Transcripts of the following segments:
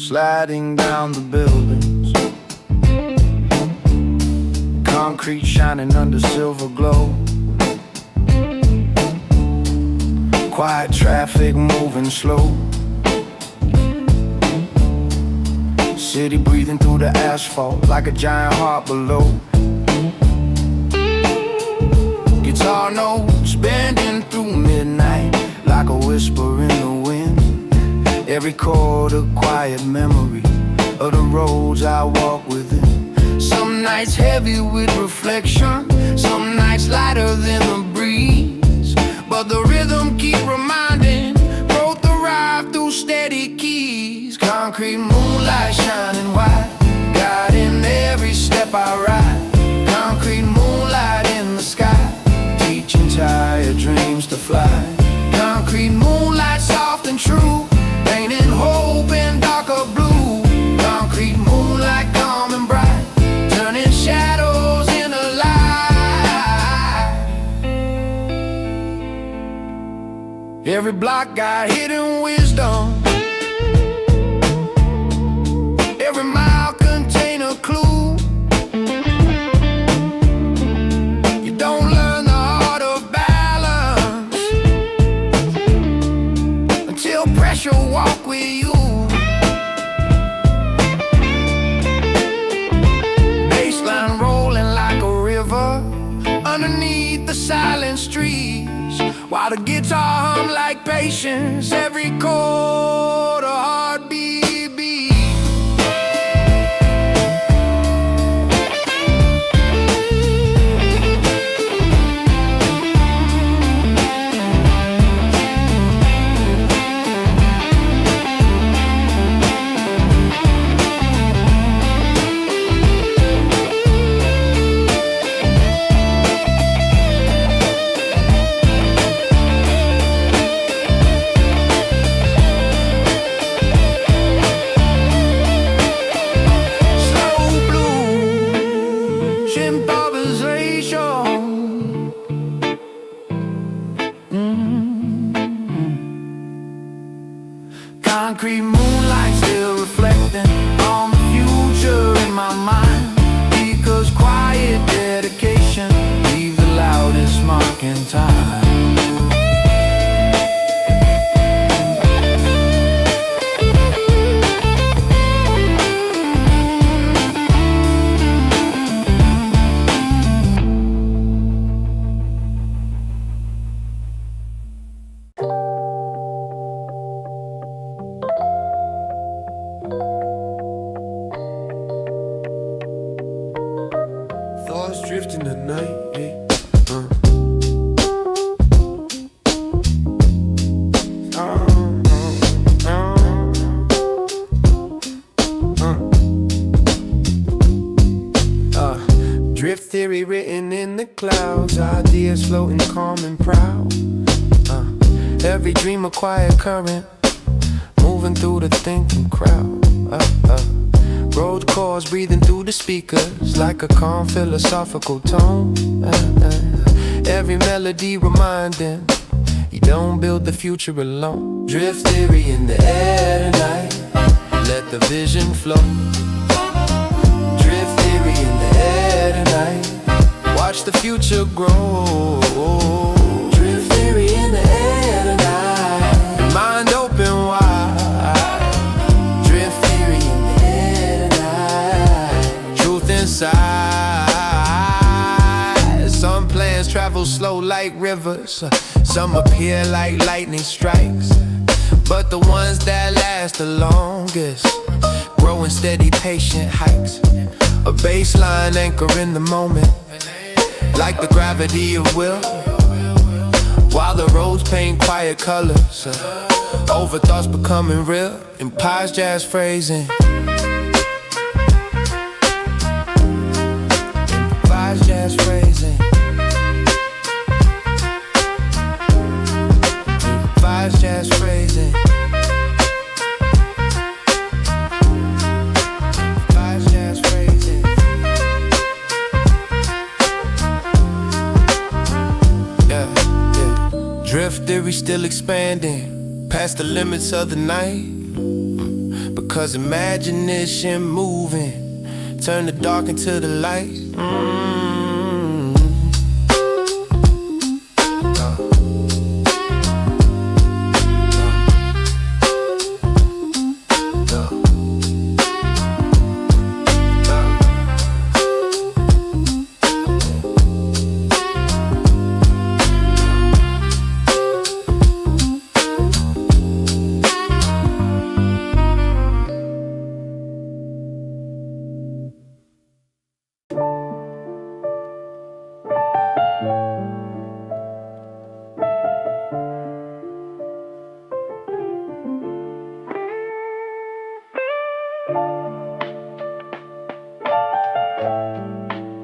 sliding down the buildings, concrete shining under silver glow, quiet traffic moving slow, city breathing through the asphalt like a giant heart below. Guitar notes bending through midnight like a whisper in the wind. Every chord a quiet memory of the roads I walk within. Some nights heavy with reflection, some nights lighter than the breeze, but the rhythm keep reminding, both arrive through steady keys. Concrete moonlight shining white, guiding every step I ride. Concrete moonlight in the sky, teaching tired dreams to fly. Concrete moonlight soft and true, painting hope in darker blue. Concrete moonlight calm and bright, turning shadows into light. Every block got hidden wisdom, every mile contain a clue. You don't learn the art of balance until pressure walk with you. Baseline rolling like a river underneath the silent streets, while the guitar hum like patience, every chord a heartbeat beat. Concrete moonlight still reflecting on the future in my mind, because quiet dedication leaves the loudest mark in time. Thoughts drifting the night, drift theory written in the clouds, ideas floating calm and proud. Every dream a quiet current, moving through the thinking crowd. Road chords breathing through the speakers like a calm philosophical tone. Every melody reminding you don't build the future alone. Drift theory in the air tonight, let the vision flow. Drift theory in the air tonight, watch the future grow. Drift theory in the air tonight, your mind open wide. Drift theory in the air tonight, truth inside. Some plans travel slow like rivers, some appear like lightning strikes, but the ones that last the longest grow in steady patient hikes. A baseline anchor in the moment, like the gravity of will, while the roads paint quiet colors, over thoughts becoming real. Improvised jazz phrasing, improvised jazz phrasing, improvised jazz phrasing. Drift theory still expanding past the limits of the night, but 'Cause imagination moving, turn the dark into the light.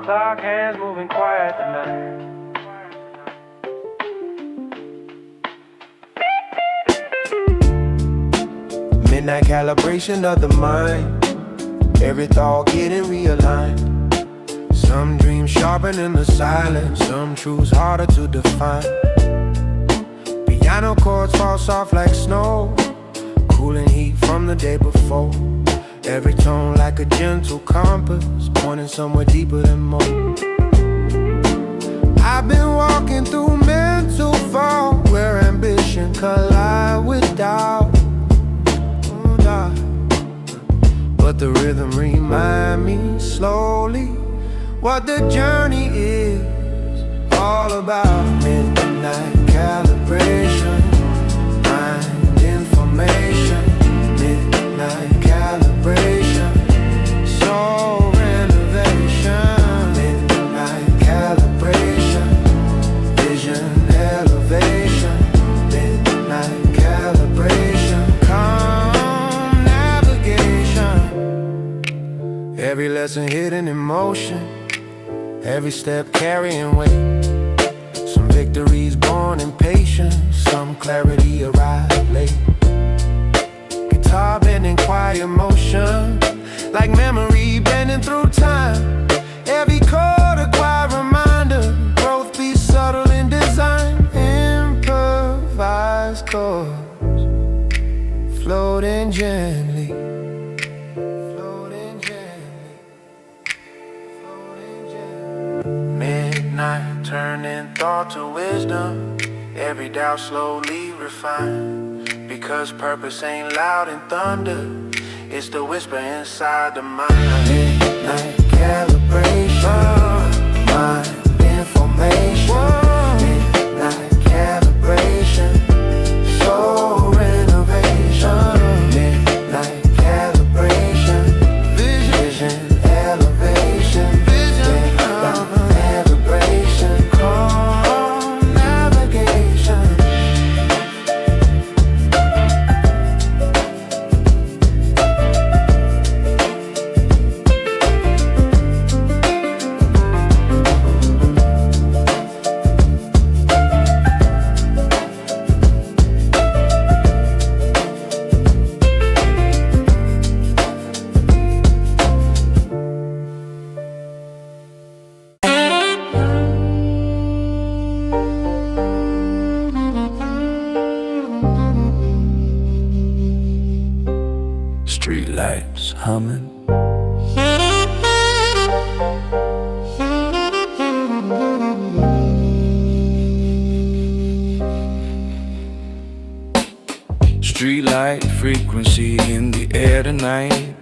Clock hands moving quiet tonight. Midnight calibration of the mind, every thought getting realigned. Some dreams sharpening the silence, some truths harder to define. Piano chords fall soft like snow, cooling heat from the day before. Every tone like a gentle compass, pointing somewhere deeper than most. I've been walking through mental fog, where ambition collide with doubt. But the rhythm remind me slowly what the journey is all about. Midnight calibration, mind information. Midnight calibration, soul renovation. Midnight calibration, vision elevation. Midnight calibration, calm navigation. Every lesson hidden in motion, every step carrying weight. Some victories born in patience, some clarity arrive late. Guitar bending quiet motion, like memory bending through time. Every chord a quiet reminder, growth be subtle in design. Improvised chords, floating gently. Midnight turning thought to wisdom, every doubt slowly refined. Because purpose ain't loud in thunder, it's the whisper inside the mind. Midnight calibration, mind information. Midnight calibration, soul renovation. Midnight calibration, vision elevation. Street lights humming, street light frequency in the air tonight.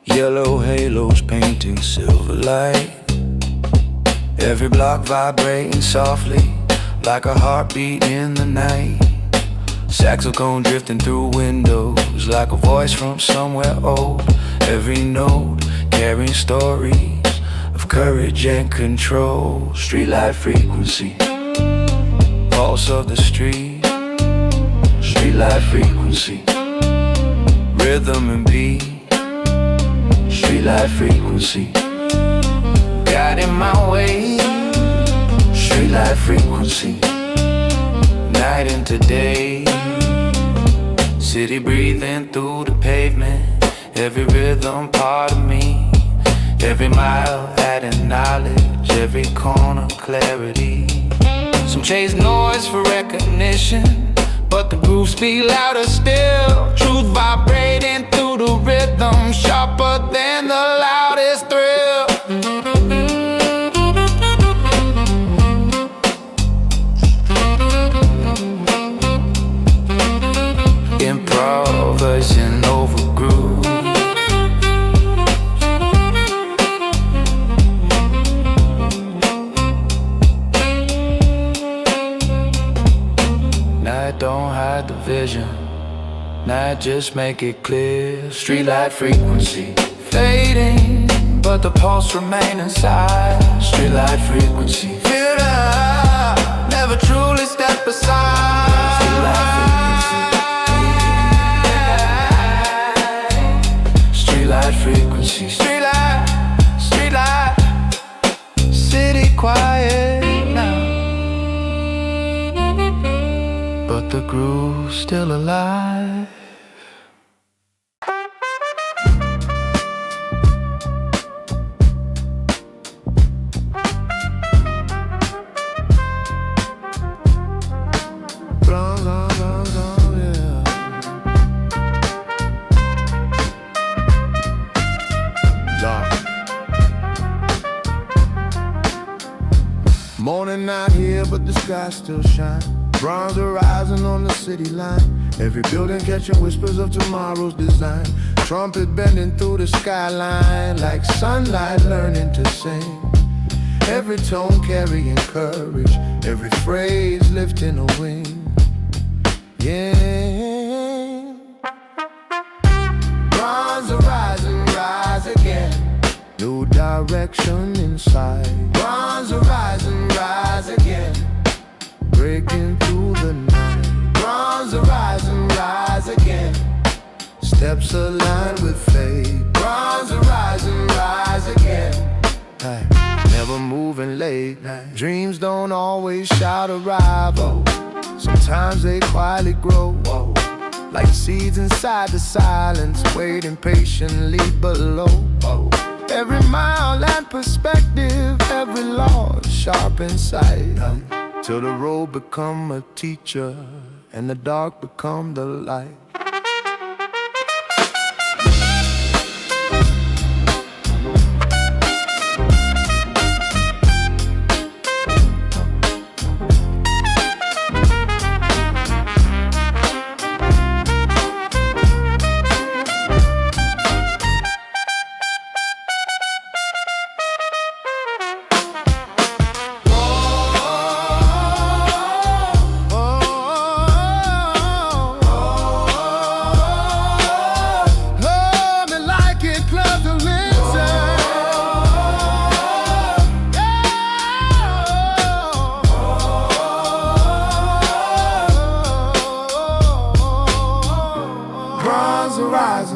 Yellow halos painting silver light. Every block vibrating softly, like a heartbeat in the night. Saxophone drifting through windows, like a voice from somewhere old. Every note carrying stories of courage and control. Streetlight frequency, pulse of the street. Streetlight frequency, rhythm and beat. Streetlight frequency, guiding my way. Streetlight frequency, night into day. City breathing through the pavement, every rhythm part of me. Every mile adding knowledge, every corner clarity. Some chase noise for recognition, but the grooves speak louder still. Truth vibrating through the rhythm, sharper than the loudest thrill. Improvisation over groove. Night don't hide the vision, night just make it clear. Streetlight frequency fading, but the pulse remain inside. Streetlight frequency, feel the never truly step aside. Streetlight frequency, streetlight frequency, streetlight, streetlight. City quiet now, but the groove's still alive. Morning out here, but the sky still shine. Bronze horizon on the city line. Every building catching whispers of tomorrow's design. Trumpet bending through the skyline, like sunlight learning to sing. Every tone carrying courage, every phrase lifting a wing. Yeah. Bronze horizon, rise again. New direction inside. Bronze horizon, rise again. Breaking through the night. Bronze horizon, rise again. Steps aligned with fate. Bronze horizon, rise again. Hey, never moving late. Dreams don't always shout arrival. Sometimes they quietly grow. Like seeds inside the silence, waiting patiently below. Every mile and perspective, every law sharp in sight. Till the road become a teacher and the dark become the light.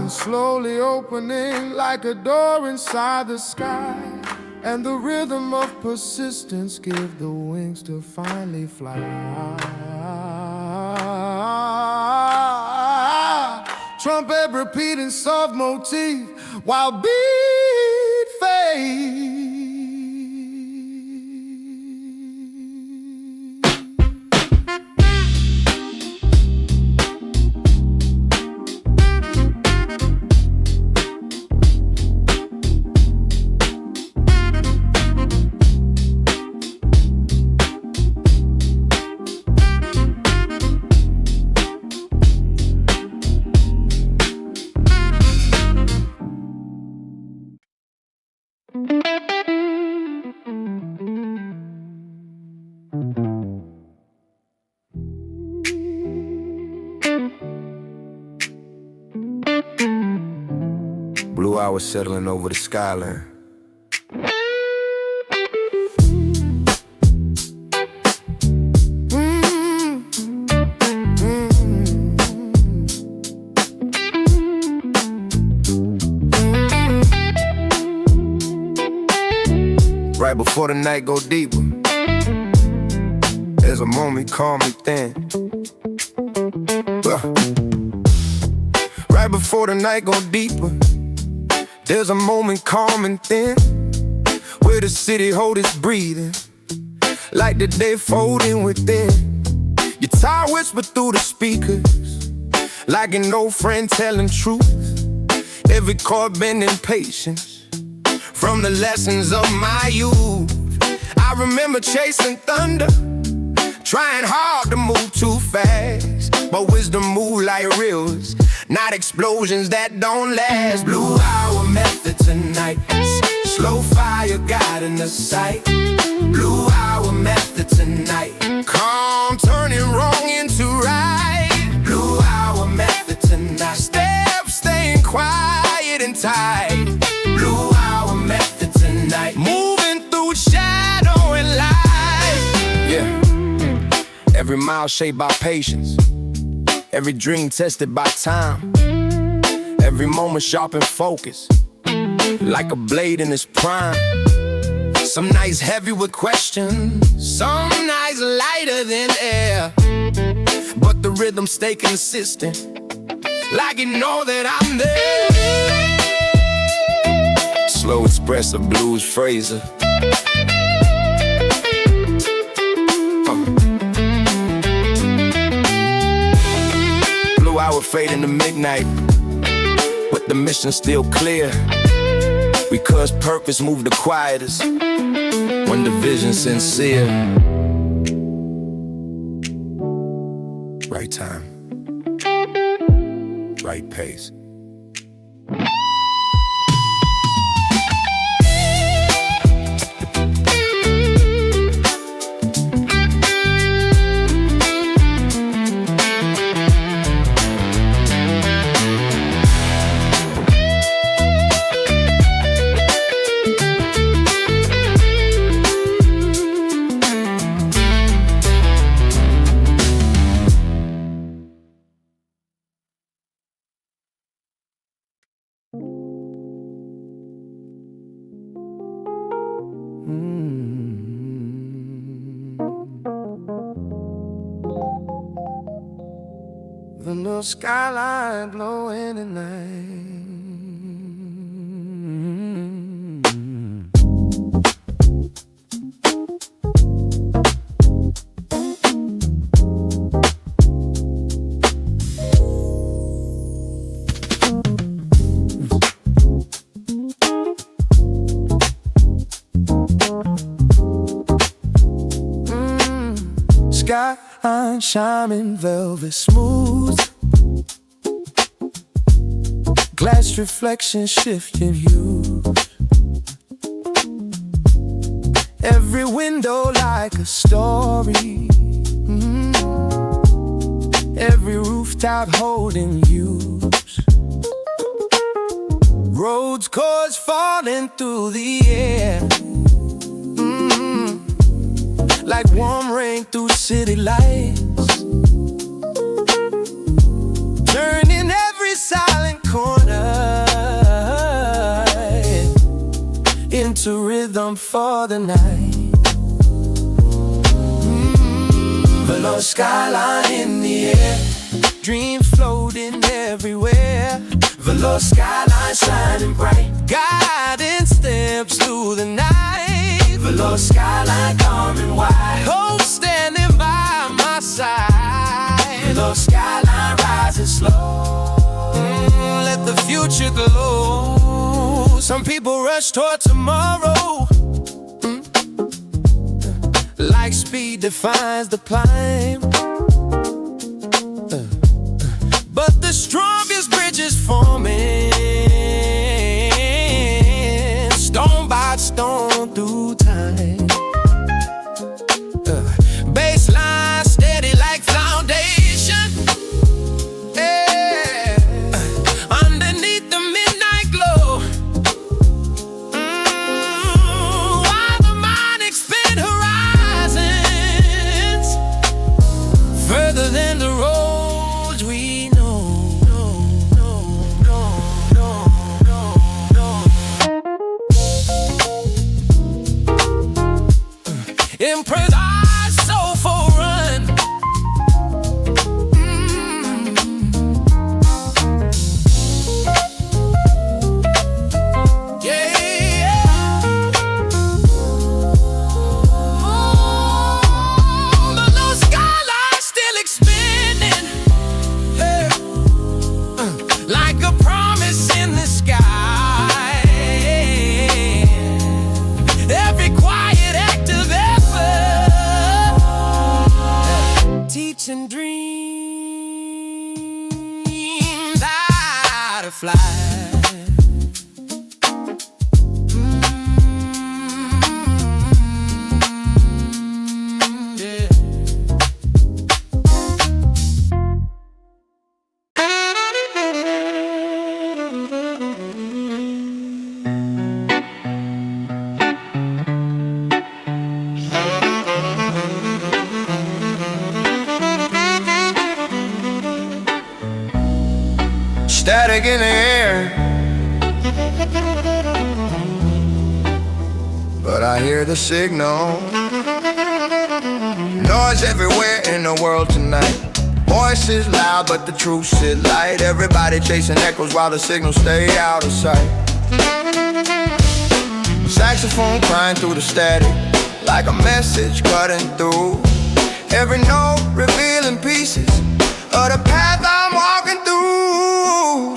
Slowly opening like a door inside the sky. And the rhythm of persistence give the wings to finally fly. Trumpet repeating soft motif while beat fades. Blue hours settling over the skyline. Right before the night go deeper, there's a moment calm me thin. Right before the night go deeper, there's a moment calm and thin, where the city hold its breathing, like the day folding within. Guitar whisper through the speakers like an old friend telling truth. Every chord bending patience from the lessons of my youth. I remember chasing thunder, trying hard to move too fast, but wisdom move like rivers, not explosions that don't last. Blue hour method tonight, slow fire guiding the sight. Blue hour method tonight, calm turning wrong into right. Blue hour method tonight, steps staying quiet and tight. Blue hour method tonight, moving through shadow and light. Yeah. Every mile shaped by patience, every dream tested by time, every moment sharp and focused, like a blade in its prime. Some nights heavy with questions, some nights lighter than air, but the rhythm stay consistent, like you know that I'm there. Slow expressive blues phraser. Blue hour fade into midnight, but the mission still clear, because purpose moved the quietest when the vision's sincere. Right time, right pace. The new skyline glowing at night. Skyline shining velvet smooth, glass reflection shifting hues. Every window like a story, every rooftop holding views. Roads chords falling through the air, like warm rain through city lights, turning every silent corner into rhythm for the night. Below skyline in the air, dreams floating everywhere. Below skyline shining bright, guiding steps through the night. Below skyline calm and wide, hope standing by my side. Below skyline rising slow, let the future glow. Some people rush toward tomorrow, like speed defines the climb, but the strongest bridges forming, stone by stone through time. Baseline steady like foundation, yeah. Underneath the midnight glow, while the mind expand horizons further than the roads we know. and dreams how to fly. Static in the air, but I hear the signal. Noise everywhere in the world tonight. Voices loud, but the truth sit light. Everybody chasing echoes while the signals stay out of sight. Saxophone crying through the static, like a message cutting through. Every note revealing pieces of the path I'm walking through.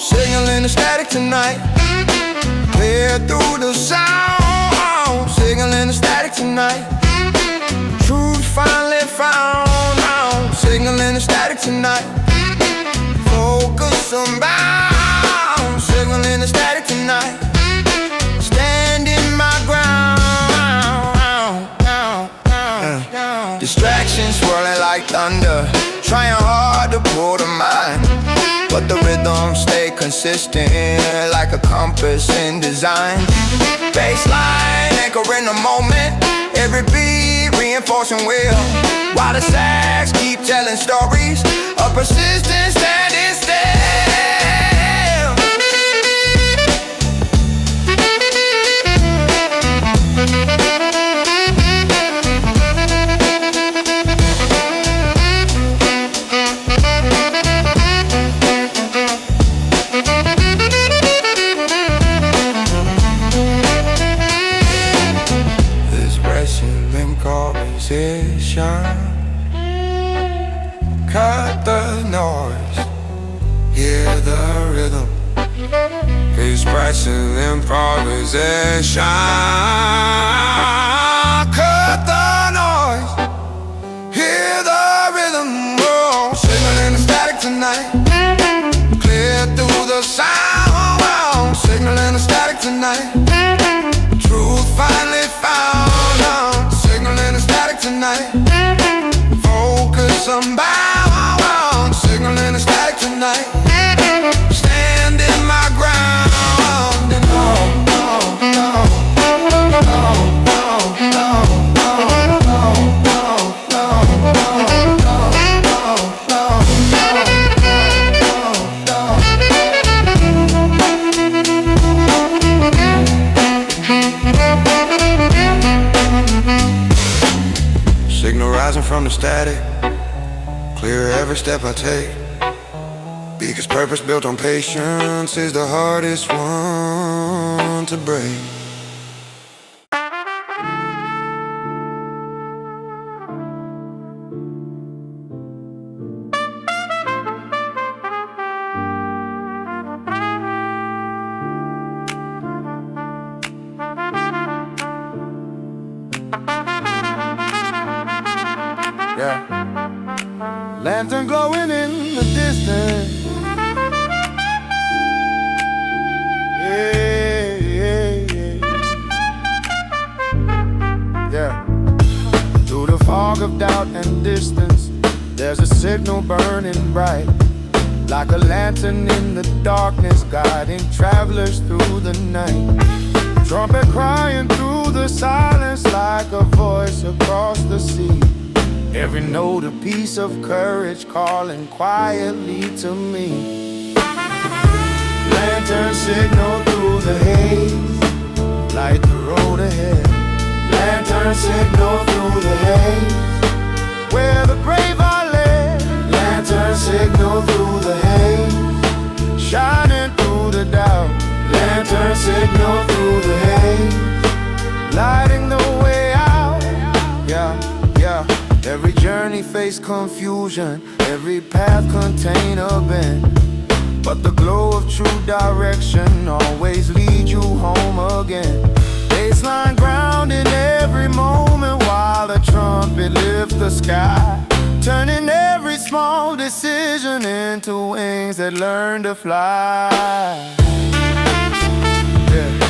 Signaling the static tonight, clear through the sound. Signaling the static tonight, truth finally found. Signaling the static tonight, focus unbound. Signaling the static tonight, standing my ground. Distractions swirling like thunder, trying hard to pull the mind, but the rhythm stay consistent like a compass in design. Bassline anchoring the moment, every beat reinforcing will, while the sax keep telling stories of persistence standing still. Cut the noise, hear the rhythm. Expression, improvisation. Cut the noise, hear the rhythm. Oh, signaling the static tonight, clear through the sound. Oh, signaling the static tonight, truth finally found. Oh, signaling the static tonight, focus unbound. Signaling the static tonight, standing my ground. And signal rising from the static, clear every step I take, because purpose built on patience is the hardest one to break. Yeah. Lantern glowing in the distance. Yeah. Through the fog of doubt and distance, there's a signal burning bright, like a lantern in the darkness, guiding travelers through the night. Trumpet crying through the silence like a voice across the sea. Every note a piece of courage calling quietly to me. Lantern signal through the haze, light the road ahead. Lantern signal through the haze, where the brave are led. Lantern signal through the haze, shining through the doubt. Lantern signal through the haze, lighting the way out. Yeah, yeah. Every journey faced confusion, every path contained a bend, but the glow of true direction always leads you home again. Baseline ground in every moment while the trumpet lifts the sky, turning every vision into wings that learn to fly. Yeah.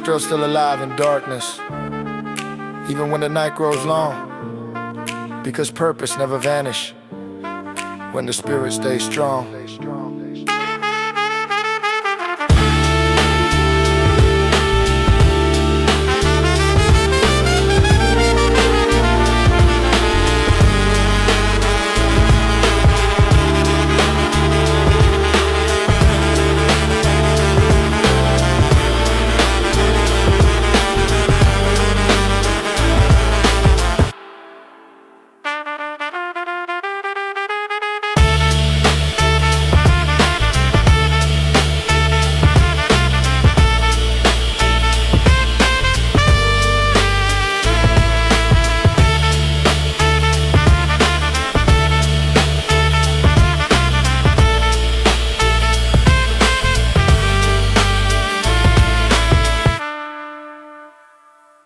Girl still alive in darkness, even when the night grows long, because purpose never vanish when the spirit stays strong.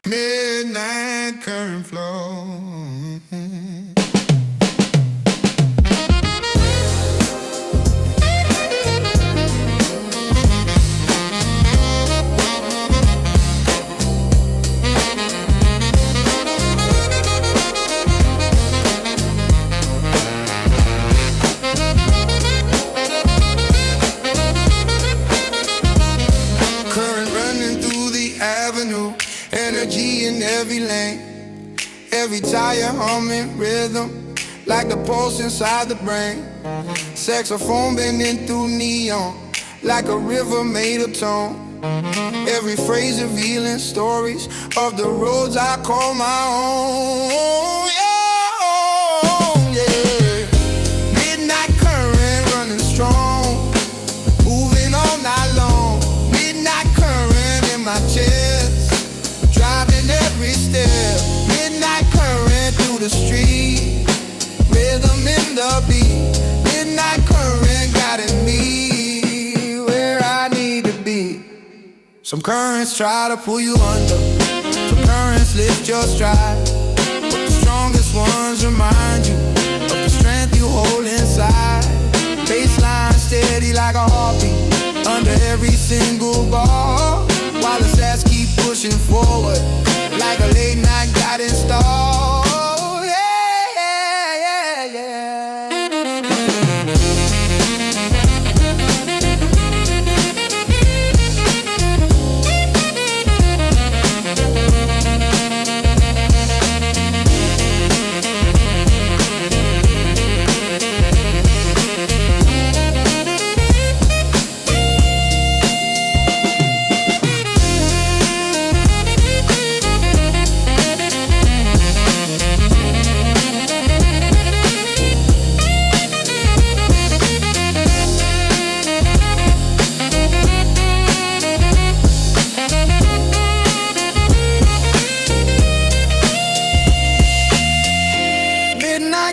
Midnight current flow. Current running through the avenue. Energy in every lane, every tire humming rhythm, like the pulse inside the brain. Saxophone bending through neon, like a river made of tone. Every phrase revealing stories of the roads I call my own. Yeah. Midnight current running strong, moving all night long. Midnight current in my chest, driving every step. Midnight current through the street, rhythm in the beat. Midnight current guiding me where I need to be. Some currents try to pull you under, some currents lift your stride, but the strongest ones remind you of the strength you hold inside. Baseline steady like a heartbeat under every single bar, while the stats keep pushing forward like a late night guiding star. Yeah, yeah, yeah, yeah.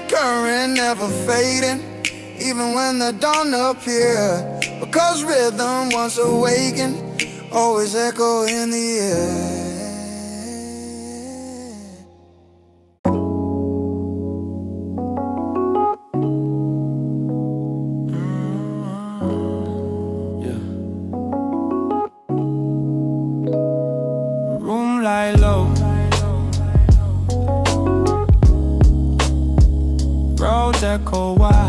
Current never fading, even when the dawn appears, because rhythm once awakened always echo in the air. Room light low, roads echo wide.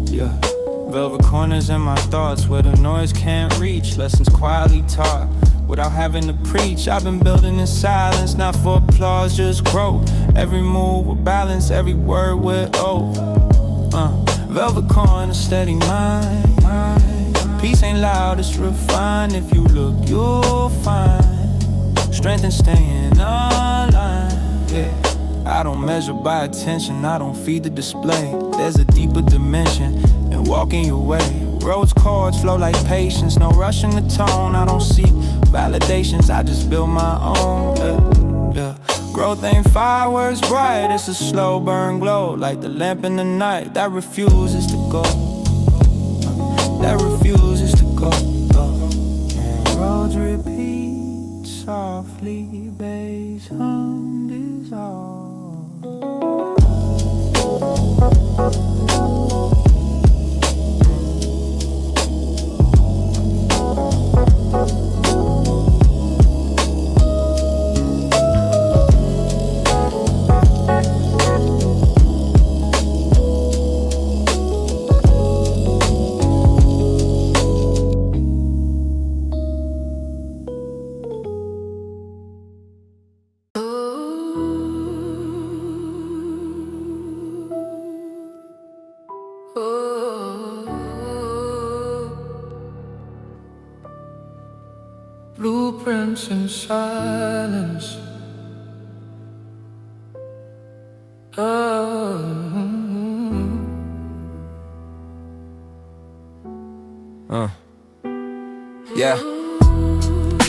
Yeah. Velvet corners in my thoughts where the noise can't reach. Lessons quietly taught without having to preach. I've been building in silence, not for applause, just growth. Every move with balance, every word with oath. Velvet corner, steady mind. Peace ain't loud, it's refined. If you look, you'll find strength in staying aligned. Yeah. I don't measure by attention, I don't feed the display. There's a deeper dimension in walking your way. Rose chords flow like patience, no rushing the tone. I don't seek validations, I just build my own. Yeah. Growth ain't fireworks bright, it's a slow burn glow, like the lamp in the night that refuses to go. That refuses to go. Roads repeat softly, bass hum dissolve. Blueprints in silence. Yeah.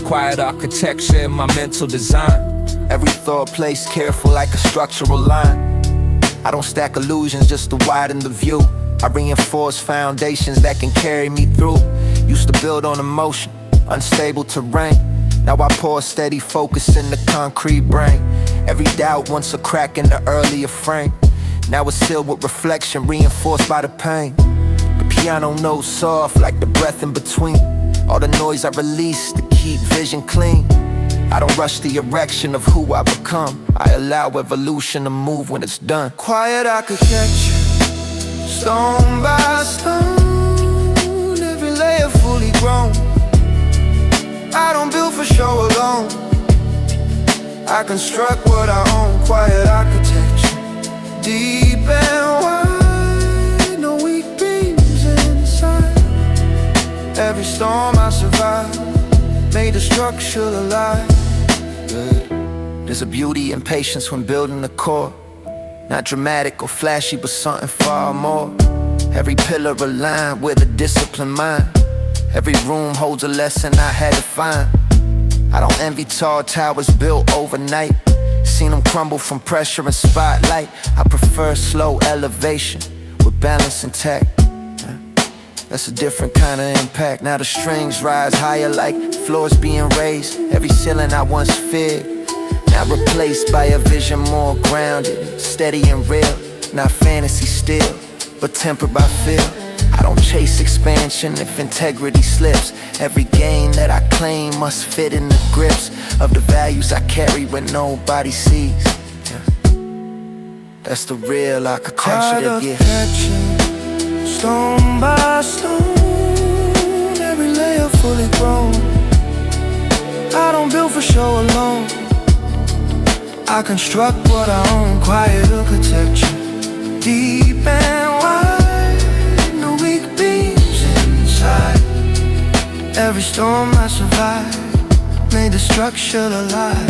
Quiet architecture in my mental design. Every thought placed careful like a structural line. I don't stack illusions just to widen the view. I reinforce foundations that can carry me through. Used to build on emotion, unstable terrain. Now I pour steady focus in the concrete brain. Every doubt once a crack in the earlier frame. Now it's sealed with reflection, reinforced by the pain. The piano notes soft like the breath in between. All the noise I release to keep vision clean. I don't rush the erection of who I become. I allow evolution to move when it's done. Quiet architecture, stone by stone, every layer fully grown. I don't build for show alone, I construct what I own. Quiet architecture, deep and wide, no weak beams inside. Every storm I survive made the structure alive. There's a beauty and patience when building a core. Not dramatic or flashy, but something far more. Every pillar aligned with a disciplined mind. Every room holds a lesson I had to find. I don't envy tall towers built overnight. Seen them crumble from pressure and spotlight. I prefer slow elevation with balance intact. That's a different kind of impact. Now the strings rise higher like floors being raised. Every ceiling I once feared, now replaced by a vision more grounded, steady and real. Not fantasy still, but tempered by feel. I don't chase expansion if integrity slips. Every gain that I claim must fit in the grips of the values I carry when nobody sees. That's the real architecture to get. Stone by stone, every layer fully grown. I don't build for show alone, I construct what I own. Quiet architecture, deep and wide, no weak beams inside. Every storm I survived made the structure alive.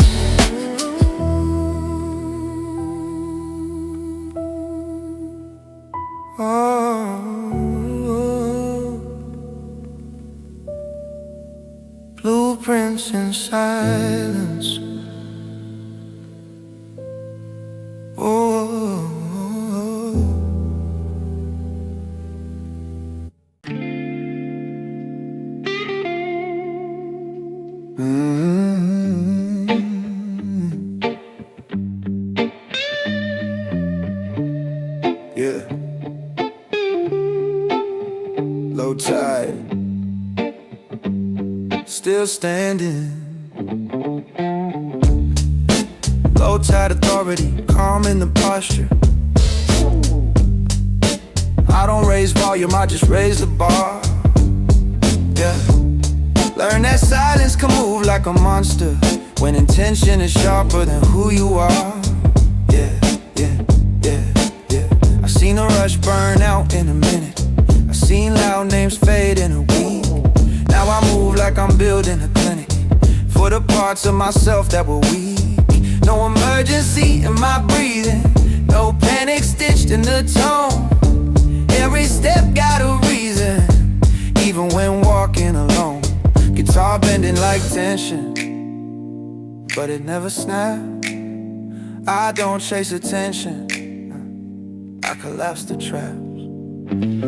Blueprints in silence. Yeah. Low tide, still standing. Low tide authority, calm in the posture. I don't raise volume, I just raise the bar. Yeah. Learn that silence can move like a monster when intention is sharper than who you are. Yeah, yeah, yeah, yeah. I've seen a rush burn out in a minute. I've seen loud names fade in a week. Now I move like I'm building a clinic for the parts of myself that were weak. No emergency in my breathing, no panic stitched in the tone. Every step got a reason, even when walking alone. Guitar bending like tension, but it never snapped. I don't chase attention, I collapse the traps.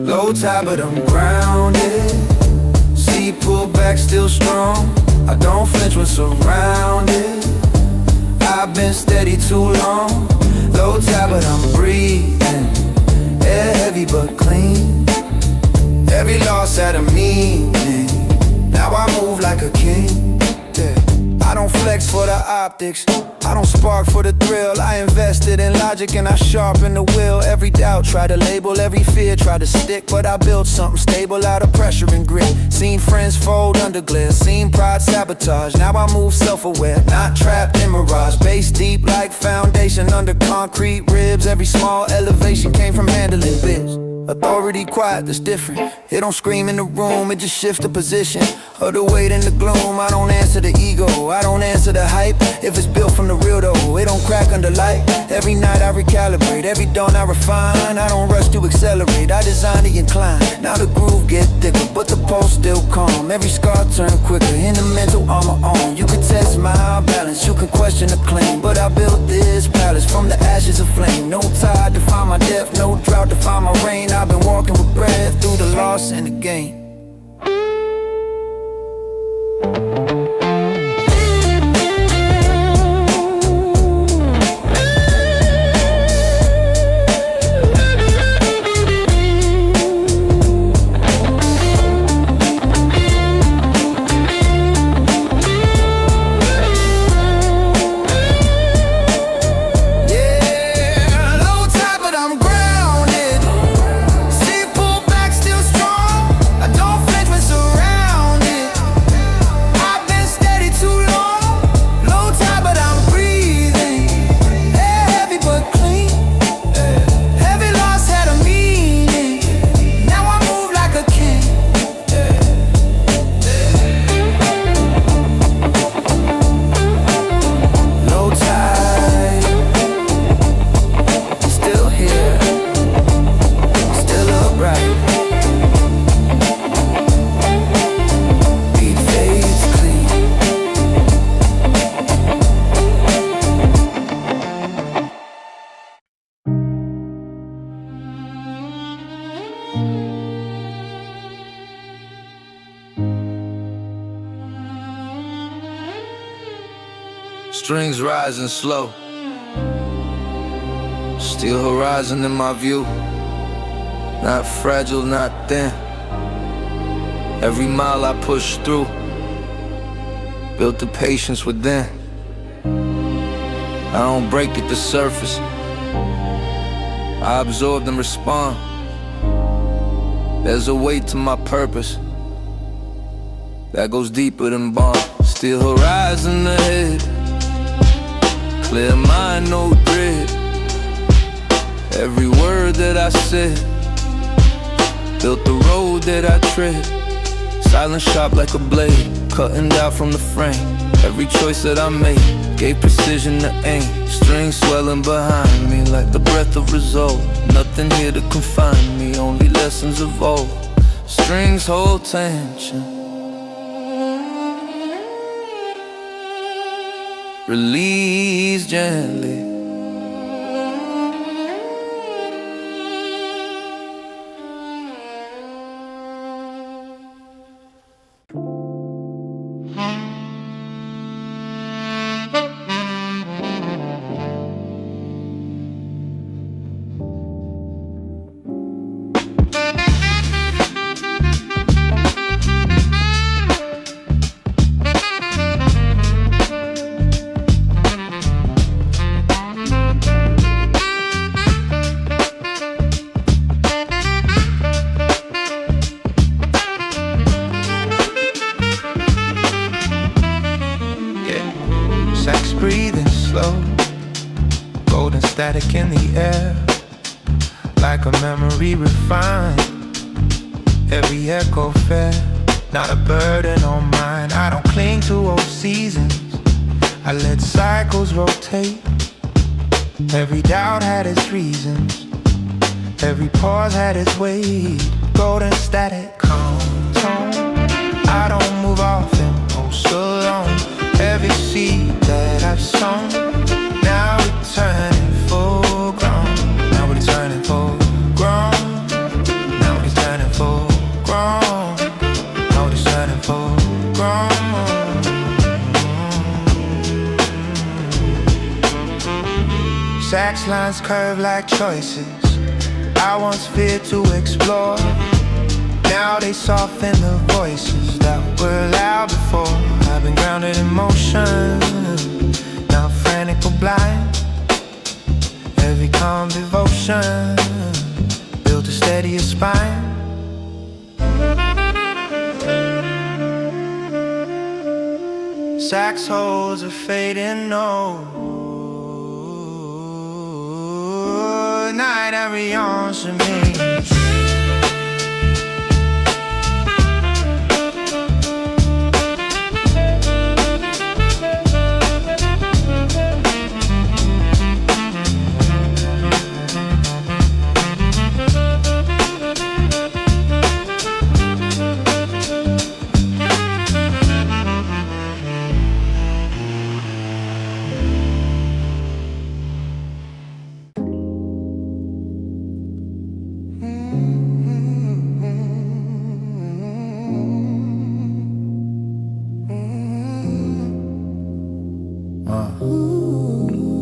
Low tide but I'm grounded, sea pull back still strong. I don't flinch when surrounded, I've been steady too long. Low tide but I'm breathing, air heavy but clean. Every loss had a meaning, now I move like a king, yeah. I don't flex for the optics, I don't spark for the thrill. I invested in logic and I sharpened the wheel. Every doubt tried to label, every fear tried to stick, but I built something stable out of pressure and grit. Seen friends fold under glare, seen pride sabotage. Now I move self-aware, not trapped in mirage. Base deep like foundation under concrete ribs. Every small elevation came from handling bits. Authority quiet, that's different. It don't scream in the room, it just shifts the position of the weight in the gloom. I don't answer the ego, I don't answer the hype. If it's built from the real though, it don't crack under light. Every night I recalibrate, every dawn I refine. I don't rush to accelerate, I design to incline. Now the groove get thicker, but the pulse still calm. Every scar turn quicker, in the mental armor on. You can test my balance, you can question the claim, but I built this palace from the ashes of flame. No tide to find my depth, no drought to find my rain. I've been walking with breath through the loss and the gain. Strings rising slow, steel horizon in my view. Not fragile, not thin. Every mile I push through, built the patience within. I don't break at the surface, I absorb and respond. There's a weight to my purpose that goes deeper than bond. Steel horizon ahead, clear mind, no dread. Every word that I said built the road that I tread. Silence sharp like a blade, cutting down from the frame. Every choice that I made gave precision to aim. Strings swelling behind me like the breath of resolve. Nothing here to confine me, only lessons evolve. Strings hold tension, release gently. Breathing slow, golden static in the air, like a memory refined. Every echo fair, not a burden on mine. I don't cling to old seasons, I let cycles rotate. Every doubt had its reasons, every pause had its weight. Golden static, calm tone. I don't move often, oh so long. Every seed that I've sown, now it's turning full grown. Now it's turning full grown. Now it's turning full grown. Now it's turning full grown. Sax lines curve like choices I once feared to explore. Now they soften the voices that were loud before. I've been grounded in motion, now frantic or blind. Every calm devotion built a steadier spine. Sax holes are fading, no. Night every ounce of me.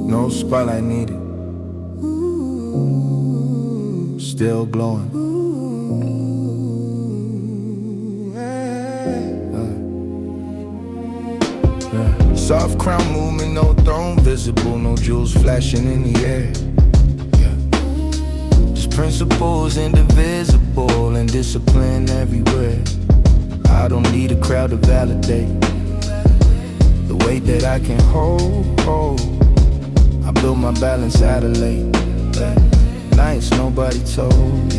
No spotlight needed. Still glowing. Soft crown movement, no throne visible, no jewels flashing in the air. Just principles indivisible and discipline everywhere. I don't need a crowd to validate the weight that I can hold. I built my balance out of late nights nobody told,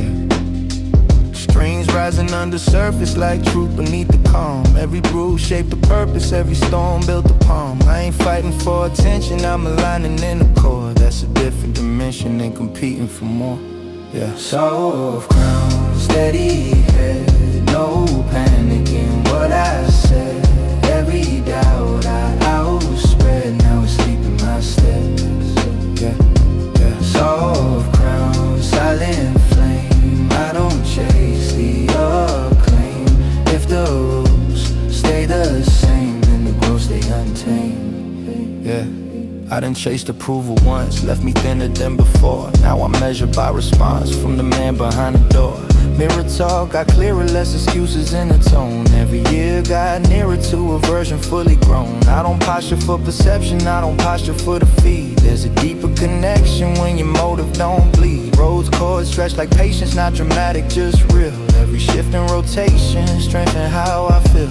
Strings rising under surface like truth beneath the calm. Every bruise shaped a purpose, every storm built a palm. I ain't fighting for attention, I'm aligning in the core. That's a different dimension than competing for more, Soft crown, steady head, no panic in what I said. Every doubt I outspread, now it's sleeping my steps. Soft crown, silent flame, I don't chase the acclaim. If the rules stay the same, then the growth stay untamed. I done chased approval once, left me thinner than before. Now I measure by response from the man behind the door. Mirror talk, got clearer, less excuses in the tone. Every year got nearer to a version fully grown. I don't posture for perception, I don't posture for the feed. There's a deeper connection when your motive don't bleed. Roads, chords, stretch like patience, not dramatic, just real. Every shift and rotation, strengthen how I feel.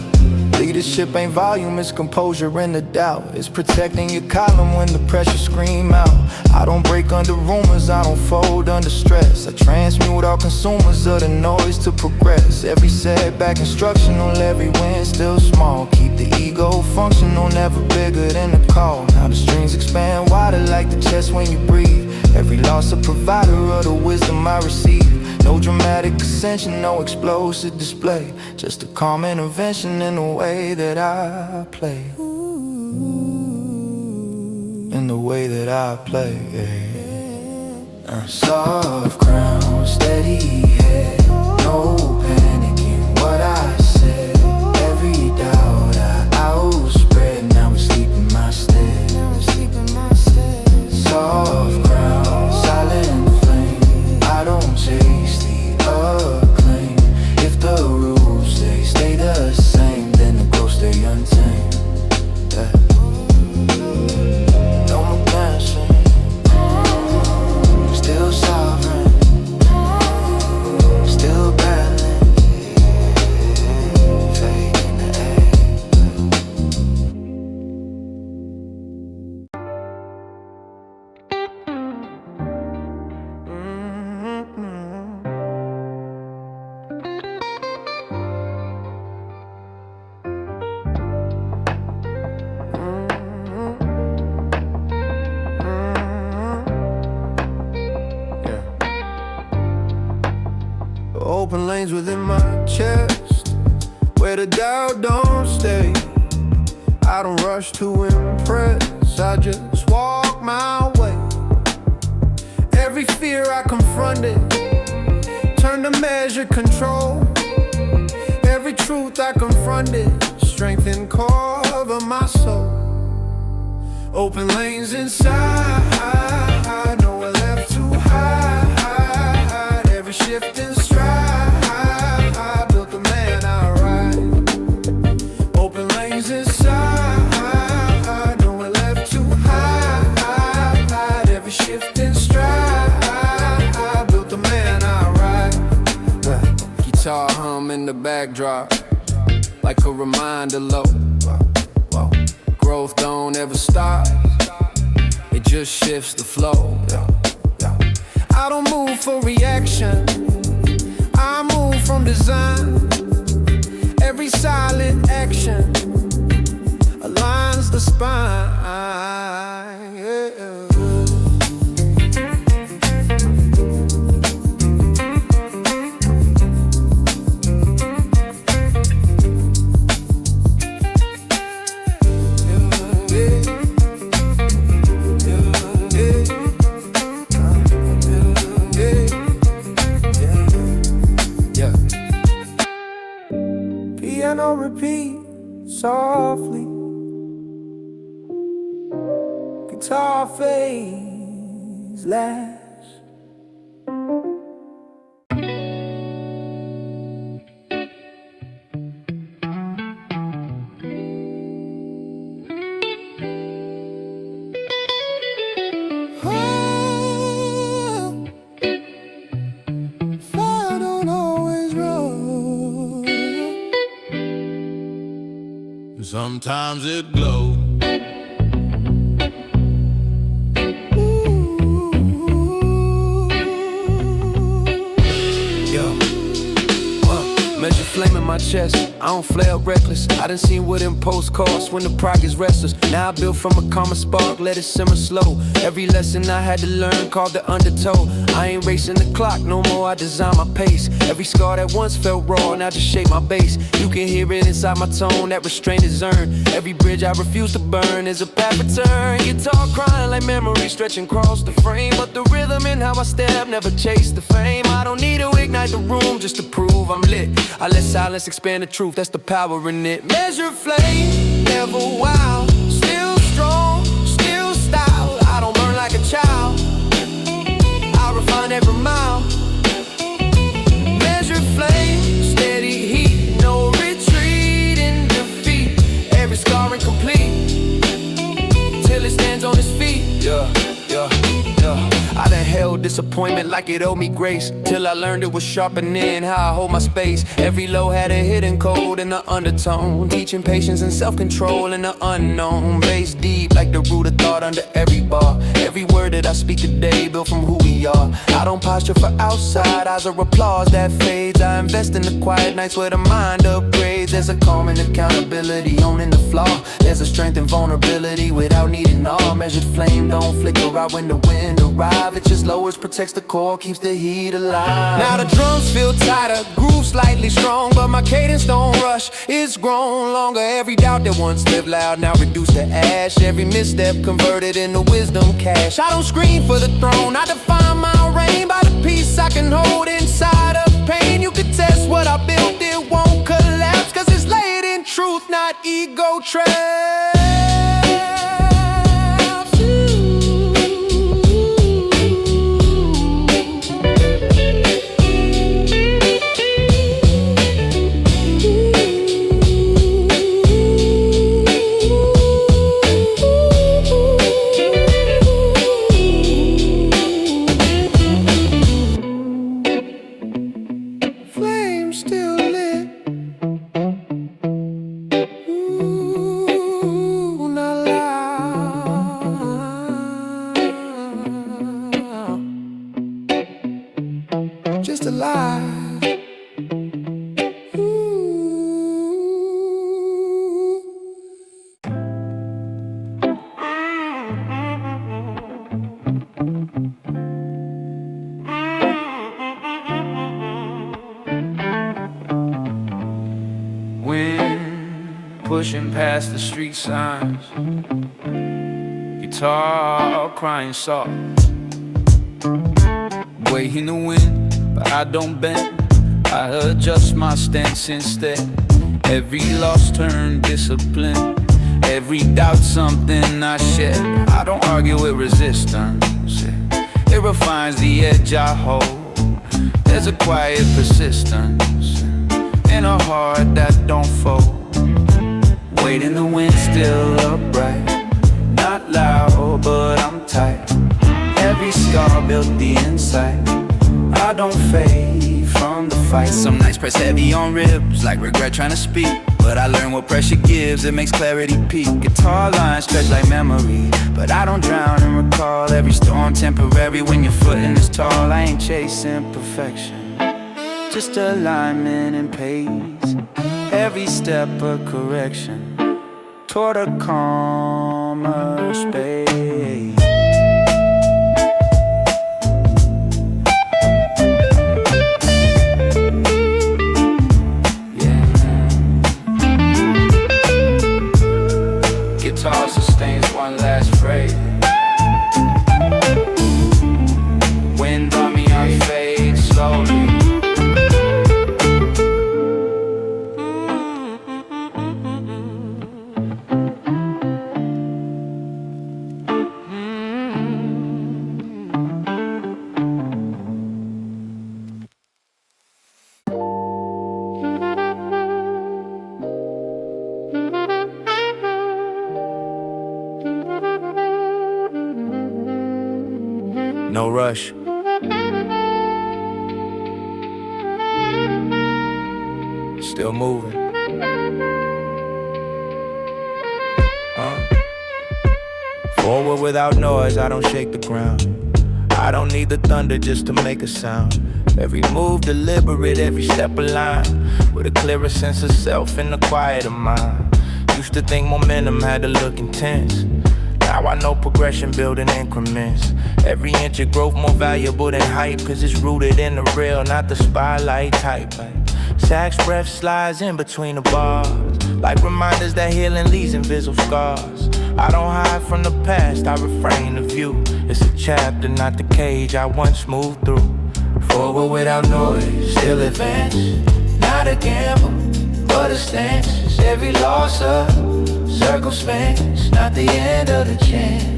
Leadership ain't volume, it's composure in the doubt. It's protecting your column when the pressure scream out. I don't break under rumors, I don't fold under stress. I transmute all consumers of the noise to progress. Every setback instructional, every win still small. Keep the ego functional, never bigger than the call. Now the strings expand wider like the chest when you breathe. Every loss a provider of the wisdom I receive. No dramatic ascension, no explosive display. Just a calm intervention in the way that I play. In the way that I play, Soft crown, steady head, no panic in what I said. Every doubt I outspread, now it's sleeping my stead. Soft crown, silent flame, I don't chase the acclaim. If the rules stay the same, then the growth stay untamed. No more dancing, still sovereign, still battling, fade in the air. Open lanes within my chest, where the doubt don't stay. I don't rush to impress, I just walk my way. Every fear I confronted, turn to measure control. Every truth I confronted, strength and cover my soul. Open lanes inside, nowhere left to hide. Every shift in stride, built the man I ride. Open lanes inside, nowhere left to hide. Every shift in stride, built the man I ride. Guitar hum in the backdrop, like a reminder low. Growth don't ever stop, it just shifts the flow. I don't move for reaction, I move from design. Every silent action aligns the spine. Piano repeat softly, guitar fades last. Fire don't always run. Sometimes it glows. Measure flame in my chest, I don't flare reckless. I done seen what impulse costs when the pride is restless. Now I build from a calmer spark, let it simmer slow. Every lesson I had to learn called the undertow. I ain't racing the clock no more, I design my pace. Every scar that once felt raw, now just shape my base. You can hear it inside my tone, that restraint is earned. Every bridge I refuse to burn is a path return. Guitar crying like memory stretching across the frame, but the rhythm in how I step never chase the fame. I don't need to ignite the room just to prove I'm lit. I let silence expand the truth, that's the power in it. Measure flame, never wild, still strong, still style. I don't burn like a child, I refine every mile. Measure flame, steady heat, no retreat in defeat. Every scar incomplete, till it stands on its feet. I done held disappointment like it owed me grace, till I learned it was sharpening how I hold my space. Every low had a hidden code in the undertone, teaching patience and self-control in the unknown. Bass deep like the root of thought under every bar. Every word that I speak today built from who we are. I don't posture for outside eyes or applause that fades. I invest in the quiet nights where the mind upgrades. There's a calm and accountability, owning the flaw. There's a strength and vulnerability without needing all. Measured flame don't flicker out when the wind arrives. It just lowers, protects the core, keeps the heat alive. Now the drums feel tighter, groove slightly strong, but my cadence don't rush, it's grown longer. Every doubt that once lived loud now reduced to ash. Every misstep converted into wisdom cash. I don't scream for the throne, I define my reign by the peace I can hold inside of pain. You can test what I built, it won't collapse, cause it's laid in truth, not ego traps. Flame still lit. Ooh. pushing past the street signs. Guitar crying soft, waiting to win, but I don't bend. I adjust my stance instead. Every loss turn discipline, every doubt something I shed. I don't argue with resistance, it refines the edge I hold. There's a quiet persistence in a heart that don't fold. Weight in the wind, still upright, not loud, but I'm tight. Every scar built the insight. I don't fade from the fight. Some nights press heavy on ribs, like regret trying to speak. But I learn what pressure gives, it makes clarity peak. Guitar lines stretch like memory, but I don't drown and recall. Every storm temporary when your footing is tall. I ain't chasing perfection, just alignment and pace. Every step a correction toward a calmer space. Guitar sustains one last phrase. Wind on me, I fade slowly. No rush. Still moving. Forward without noise, I don't shake the ground. I don't need the thunder just to make a sound. Every move deliberate, every step aligned, with a clearer sense of self and a quieter mind. Used to think momentum had to look intense. Now I know progression building increments. Every inch of growth more valuable than hype, cause it's rooted in the real, not the spotlight type. Sax breath slides in between the bars, like reminders that healing leaves invisible scars. I don't hide from the past, I refrain the view. It's a chapter, not the cage I once moved through. Forward without noise, still advance. Not a gamble, but a stance. Every loss a circumstance, not the end of the chance.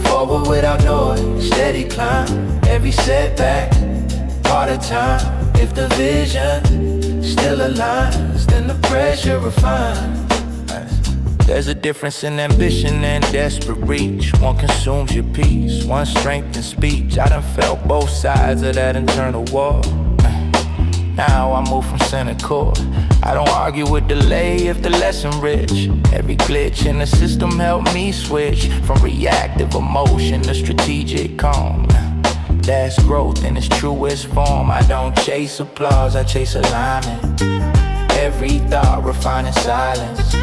Forward without noise, steady climb. Every setback, part of time. If the vision still aligns, then the pressure refines. There's a difference in ambition and desperate reach. One consumes your peace, one strengthens speech. I done felt both sides of that internal war. Now I move from center court. I don't argue with delay if the lesson rich. Every glitch in the system helped me switch from reactive emotion to strategic calm. That's growth in its truest form. I don't chase applause, I chase alignment. Every thought refining silence.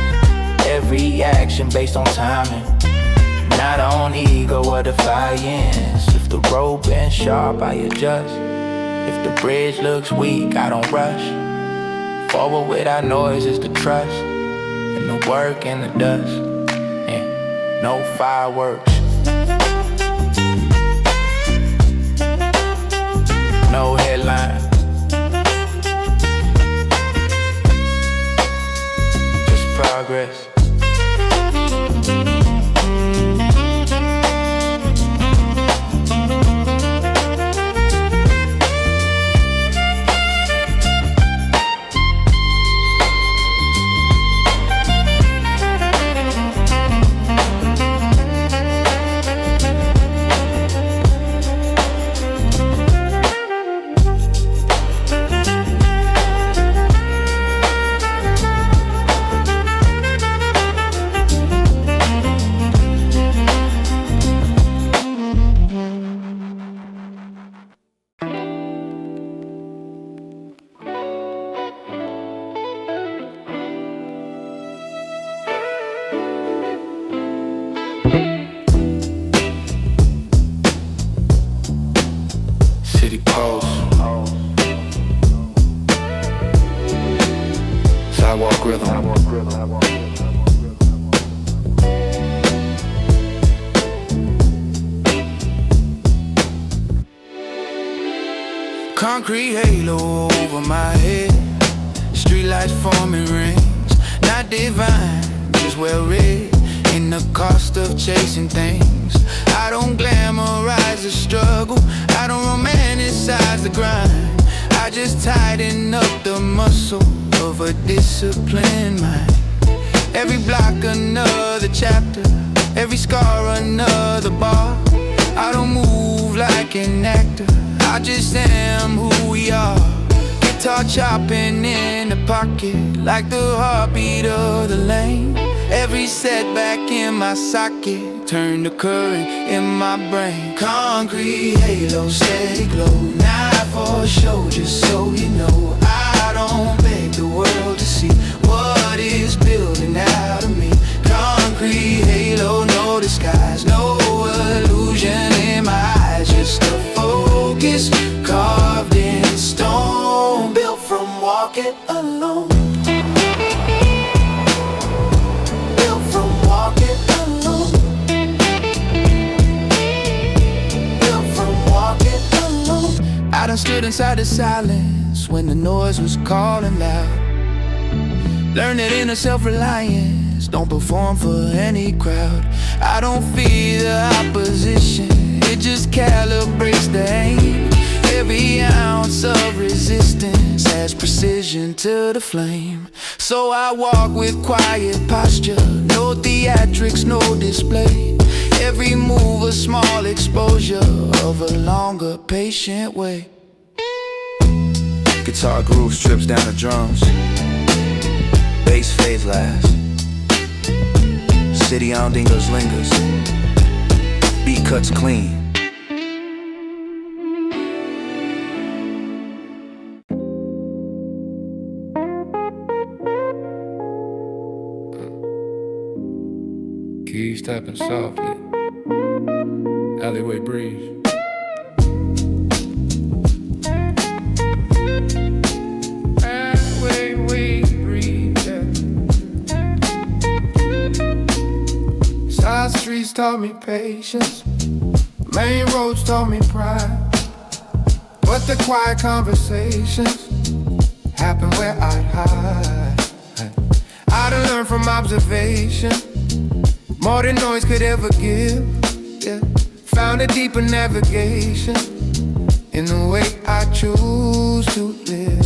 Every action based on timing, not on ego or defiance. If the rope been sharp, I adjust. If the bridge looks weak, I don't rush. Forward without noise is the trust, and the work and the dust, and no fireworks. No headline, just progress. Concrete halo over my head, streetlights forming rings, not divine, just well read in the cost of chasing things. I don't glamorize the struggle, I don't romanticize the grind. I just tighten up the muscle of a disciplined mind. Every block another chapter, every scar another bar. I don't move like an actor, I just am who we are. Guitar chopping in the pocket, like the heartbeat of the lane. Every setback in my socket, turn the current in my brain. Concrete halo, steady glow, not for show, just so you know. I don't beg the world to see what is building out of me. Concrete halo, no disguise, no illusion in my eyes, just a focus carved in stone, built from walking alone. Built from walking alone. Built from walking alone. I done stood inside the silence when the noise was calling loud. Learned that inner self-reliance don't perform for any crowd. I don't fear the opposition, it just calibrates the aim. Every ounce of resistance adds precision to the flame. So I walk with quiet posture, no theatrics, no display. Every move a small exposure of a longer, patient way. Guitar groove strips down the drums, bass fades last, city on dingers lingers, beat cuts clean. Keys tapping softly, alleyway breeze. Alleyway breeze, yeah. Side streets taught me patience, main roads taught me pride. But the quiet conversations happen where I hide. I done learned from observation, more than noise could ever give, yeah. Found a deeper navigation in the way I choose to live.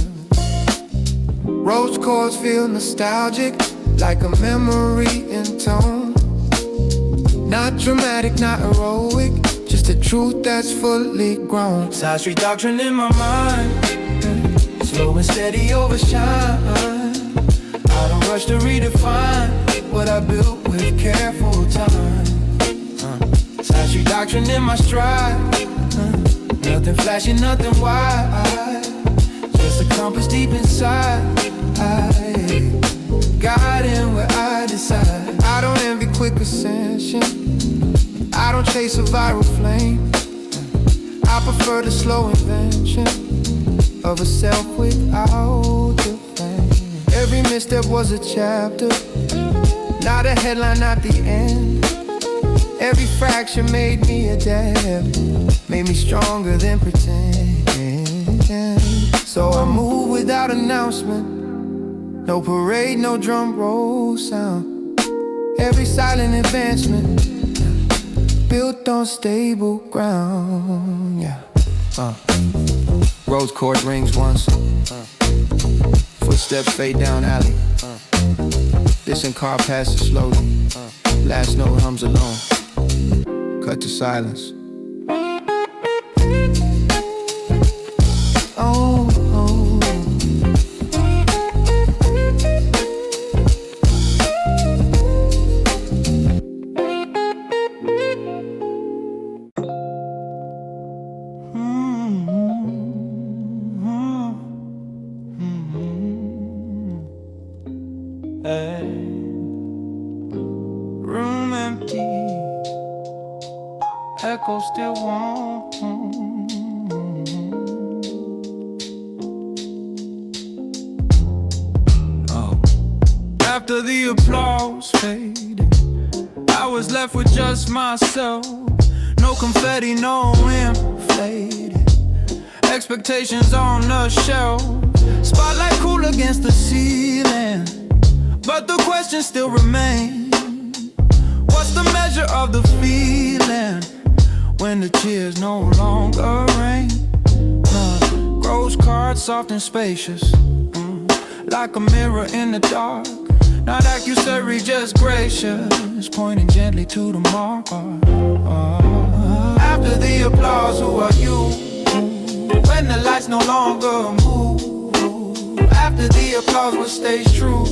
Rose chords feel nostalgic, like a memory in tone. Not dramatic, not heroic, just a truth that's fully grown. Side street doctrine in my mind, yeah. Slow and steady overshine. I don't rush to redefine what I built with careful time. Side street doctrine in my stride. Nothing flashy, nothing wide, just a compass deep inside, guiding where I decide. I don't envy quick ascension, I don't chase a viral flame. I prefer the slow invention of a self without the fame. Every misstep was a chapter, not a headline, not the end. Every fraction made me adapt, made me stronger than pretend. So I move without announcement, no parade, no drum roll sound. Every silent advancement built on stable ground, yeah. Rose chord rings once, footsteps fade down alley. Distant car passes slowly, last note hums alone. Cut to silence. Oh, oh. Hey. Room empty, echo still warm. Oh. After the applause faded, I was left with just myself. No confetti, no inflated. Expectations on the shelf, spotlight cool against the ceiling, but the question still remains: what's the measure of the feeling when the tears no longer rain? Rose cards, soft and spacious, like a mirror in the dark. Not accusatory, just gracious, pointing gently to the mark. After the applause, who are you? When the lights no longer move. After the applause, what stays true?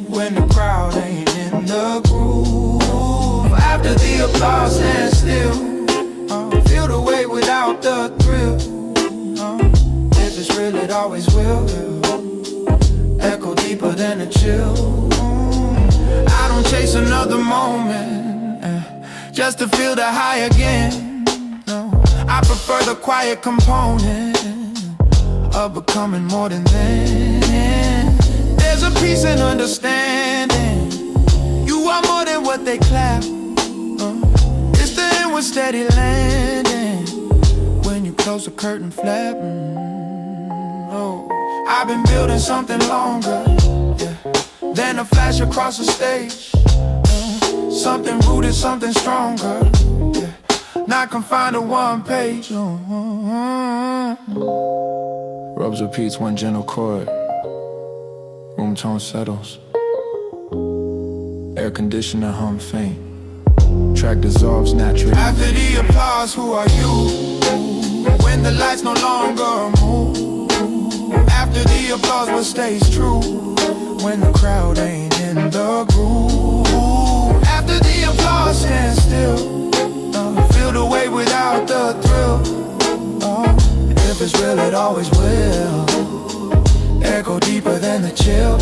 When the crowd ain't in the groove. After the applause, stand still. Feel the weight without the thrill. If it's real, it always will. Echo deeper than a chill. I don't chase another moment just to feel the high again. No, I prefer the quiet component of becoming more than then. There's a peace and understanding. You are more than what they clap. It's the inward steady landing when you close the curtain flap. Oh, I've been building something longer, yeah, than a flash across the stage. Something rooted, something stronger, yeah, not confined to one page. Rubs repeats one gentle chord. Room tone settles. Air conditioner hum faint. Track dissolves naturally. After the applause, who are you? When the lights no longer move. After the applause, what stays true? When the crowd ain't in the groove. After the applause, stand still. Feel the weight without the thrill. If it's real, it always will. Echo deeper than the chill.